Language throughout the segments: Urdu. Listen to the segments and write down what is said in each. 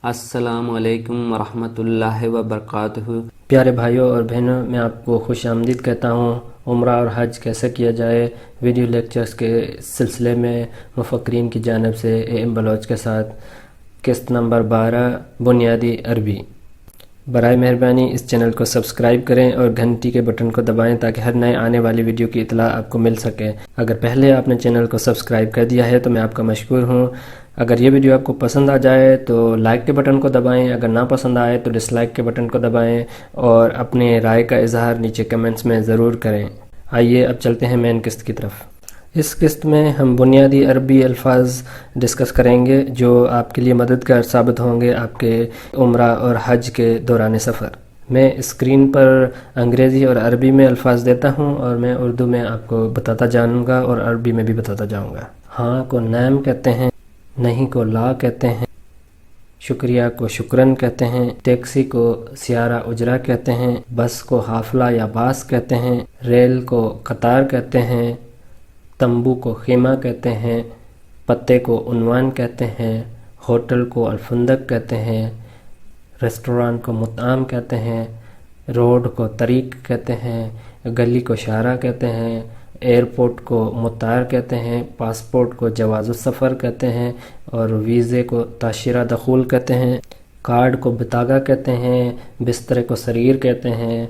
السلام علیکم ورحمۃ اللہ وبرکاتہ۔ پیارے بھائیوں اور بہنوں، میں آپ کو خوش آمدید کہتا ہوں۔ عمرہ اور حج کیسے کیا جائے ویڈیو لیکچرز کے سلسلے میں مفکرین کی جانب سے ایم بلوچ کے ساتھ قسط نمبر 12 بنیادی عربی۔ برائے مہربانی اس چینل کو سبسکرائب کریں اور گھنٹی کے بٹن کو دبائیں تاکہ ہر نئے آنے والی ویڈیو کی اطلاع آپ کو مل سکے۔ اگر پہلے آپ نے چینل کو سبسکرائب کر دیا ہے تو میں آپ کا مشکور ہوں۔ اگر یہ ویڈیو آپ کو پسند آ جائے تو لائک کے بٹن کو دبائیں، اگر نہ پسند آئے تو ڈس لائک کے بٹن کو دبائیں اور اپنے رائے کا اظہار نیچے کمنٹس میں ضرور کریں۔ آئیے اب چلتے ہیں مین قسط کی طرف۔ اس قسط میں ہم بنیادی عربی الفاظ ڈسکس کریں گے جو آپ کے لیے مددگار ثابت ہوں گے آپ کے عمرہ اور حج کے دوران سفر۔ میں اسکرین پر انگریزی اور عربی میں الفاظ دیتا ہوں اور میں اردو میں آپ کو بتاتا جاؤں گا اور عربی میں بھی بتاتا جاؤں گا۔ ہاں کو نعم کہتے ہیں، نہیں کو لا کہتے ہیں، شکریہ کو شکرن کہتے ہیں، ٹیکسی کو سیارہ اجرا کہتے ہیں، بس کو حافلہ یا باس کہتے ہیں، ریل کو قطار کہتے ہیں، تمبو کو خیمہ کہتے ہیں، پتے کو عنوان کہتے ہیں، ہوٹل کو الفندق کہتے ہیں، ریسٹوران کو مطعم کہتے ہیں، روڈ کو طریق کہتے ہیں، گلی کو شارع کہتے ہیں، ایئرپورٹ کو مطار کہتے ہیں، پاسپورٹ کو جواز السفر کہتے ہیں اور ویزے کو تاشرہ دخول کہتے ہیں، کارڈ کو بطاقہ کہتے ہیں، بسترے کو سریر کہتے ہیں،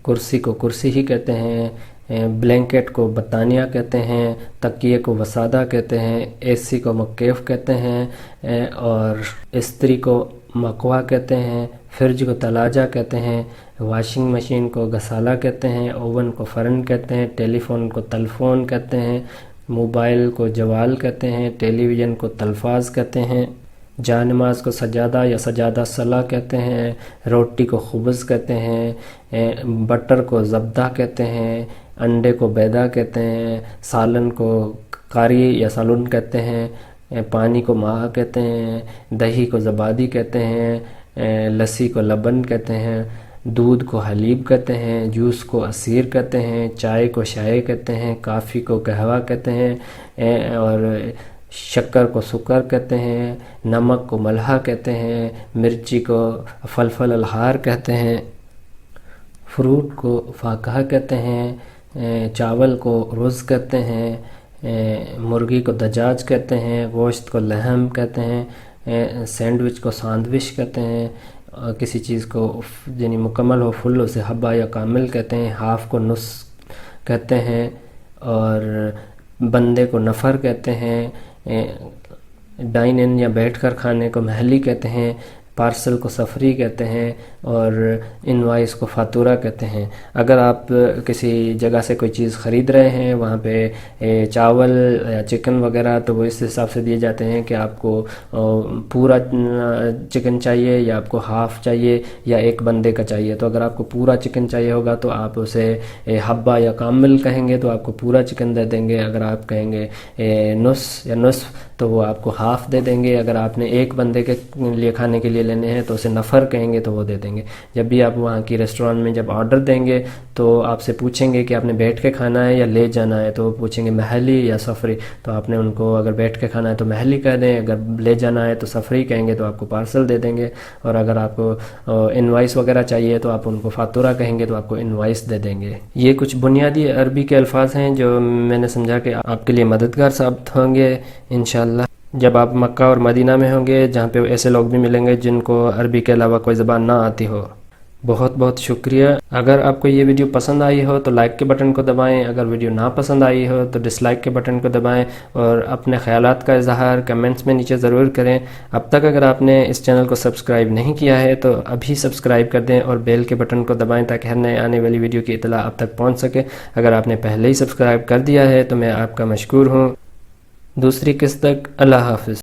کرسی کو کرسی ہی کہتے ہیں، بلینکٹ کو بطانیہ کہتے ہیں، تکیے کو وسادہ کہتے ہیں، اے سی کو مکیف کہتے ہیں اور استری کو مکوا کہتے ہیں، فرج کو تلاجہ کہتے ہیں، واشنگ مشین کو غسالہ کہتے ہیں، اوون کو فرن کہتے ہیں، ٹیلی فون کو تلفون کہتے ہیں، موبائل کو جوال کہتے ہیں، ٹیلی ویژن کو تلفاظ کہتے ہیں، جا نماز کو سجادہ یا سجادہ صلاح کہتے ہیں، روٹی کو خبز کہتے ہیں، بٹر کو زبدہ کہتے ہیں، انڈے کو بیضہ کہتے ہیں، سالن کو قاری یا سالن کہتے ہیں، پانی کو ماہ کہتے ہیں، دہی کو زبادی کہتے ہیں، لسی کو لبن کہتے ہیں، دودھ کو حلیب کہتے ہیں، جوس کو عصیر کہتے ہیں، چائے کو شائے کہتے ہیں، کافی کو قہوہ کہتے ہیں اور شکر کو سکر کہتے ہیں، نمک کو ملح کہتے ہیں، مرچی کو فلفل الحار کہتے ہیں، فروٹ کو فاکہہ کہتے ہیں، چاول کو رز کہتے ہیں، مرغی کو دجاج کہتے ہیں، گوشت کو لحم کہتے ہیں، سینڈوچ کو ساندوچ کہتے ہیں، کسی چیز کو یعنی مکمل ہو فل اسے حبہ یا کامل کہتے ہیں، ہاف کو نص کہتے ہیں اور بندے کو نفر کہتے ہیں، ڈائن ان یا بیٹھ کر کھانے کو محلی کہتے ہیں، پارسل کو سفری کہتے ہیں اور انوائس کو فاتورہ کہتے ہیں۔ اگر آپ کسی جگہ سے کوئی چیز خرید رہے ہیں وہاں پہ چاول یا چکن وغیرہ تو وہ اس حساب سے دیے جاتے ہیں کہ آپ کو پورا چکن چاہیے یا آپ کو ہاف چاہیے یا ایک بندے کا چاہیے۔ تو اگر آپ کو پورا چکن چاہیے ہوگا تو آپ اسے حبہ یا کامل کہیں گے تو آپ کو پورا چکن دے دیں گے، اگر آپ کہیں گے نص یا نصف تو وہ آپ کو ہاف دے دیں گے، اگر آپ نے ایک بندے کے لیے کھانے کے لیے لینے ہیں تو اسے نفر کہیں گے تو وہ دے دیں گے۔ جب بھی آپ وہاں کی ریسٹورانٹ میں جب آرڈر دیں گے تو آپ سے پوچھیں گے کہ آپ نے بیٹھ کے کھانا ہے یا لے جانا ہے، تو وہ پوچھیں گے محلی یا سفری، تو آپ نے ان کو اگر بیٹھ کے کھانا ہے تو محلی کہہ دیں، اگر لے جانا ہے تو سفری کہیں گے تو آپ کو پارسل دے دیں گے، اور اگر آپ کو انوائس وغیرہ چاہیے تو آپ ان کو فاتورہ کہیں گے تو آپ کو انوائس دے دیں گے۔ یہ کچھ بنیادی عربی کے الفاظ ہیں جو میں نے سمجھا کہ آپ کے لیے مددگار ثابت ہوں گے انشاءاللہ جب آپ مکہ اور مدینہ میں ہوں گے، جہاں پہ ایسے لوگ بھی ملیں گے جن کو عربی کے علاوہ کوئی زبان نہ آتی ہو۔ بہت بہت شکریہ۔ اگر آپ کو یہ ویڈیو پسند آئی ہو تو لائک کے بٹن کو دبائیں، اگر ویڈیو نہ پسند آئی ہو تو ڈس لائک کے بٹن کو دبائیں اور اپنے خیالات کا اظہار کمنٹس میں نیچے ضرور کریں۔ اب تک اگر آپ نے اس چینل کو سبسکرائب نہیں کیا ہے تو ابھی سبسکرائب کر دیں اور بیل کے بٹن کو دبائیں تاکہ ہر نئے آنے والی ویڈیو کی اطلاع آپ تک پہنچ سکے۔ اگر آپ نے پہلے ہی سبسکرائب کر دیا ہے تو میں آپ کا مشکور ہوں۔ دوسری قسط تک اللہ حافظ۔